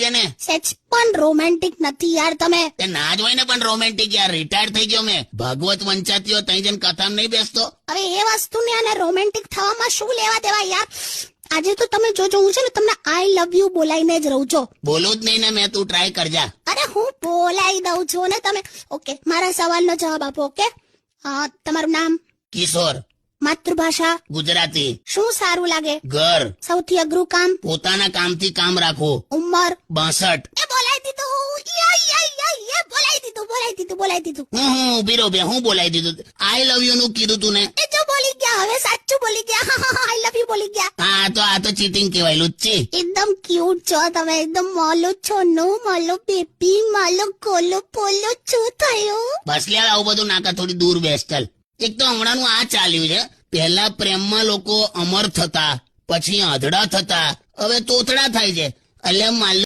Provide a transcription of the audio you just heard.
છે ને સેચ પણ રોમેન્ટિક નથી યાર તમે. તે ના જ હોય ને પણ રોમેન્ટિક યાર. રિટાયર્ડ થઈ ગયો મેં. ભાગવત વંચાતીઓ તઈ જઈને કથામાં નહીં બેસતો. હવે એ વસ્તુને અને રોમેન્ટિક થવામાં શું લેવા દેવા યાર. આજે તો તમે જોજો, હું છે ને તમને આઈ લવ યુ બોલાઈને જ રહું છો. બોલું જ નહીં ને મેં. તું ટ્રાય કરજા. અરે હું બોલાઈ દઉં છું ને તમે. ઓકે, મારા સવાલનો જવાબ આપો. ઓકે, તમારું નામ? કિશોર. માતૃભાષા? ગુજરાતી. શું સારું લાગે? ઘર. સૌથી અઘરું કામ? પોતાના કામથી કામ રાખવું. ઉંમર? 62. એ બોલાઈ દીધું. બોલાઈ દીધું. હું ઉભી રહો બે. હું બોલાવી દીધું. આઈ લવ યુ નું કીધું તું ને. એ જો બોલી ગયા, હવે સાચું બોલી ગયા. આઈ લવ યુ બોલી ગયા. આ તો ચીટિંગ કહેવાય. લુચ્ચી. એકદમ ક્યુટ છો તમે. એકદમ મોલો છોનો, મોલો બેબી, મોલો ગોલો પોલો શું થયું? બસ લે આવું બધું નાકા. થોડી દૂર બેસ ચાલ. એક તો હમણાંનું આ ચાલ્યું છે. પહેલા પ્રેમમાં લોકો અમર થતા, પછી આંધળા થતા, હવે તોતડા થાય છે. એટલે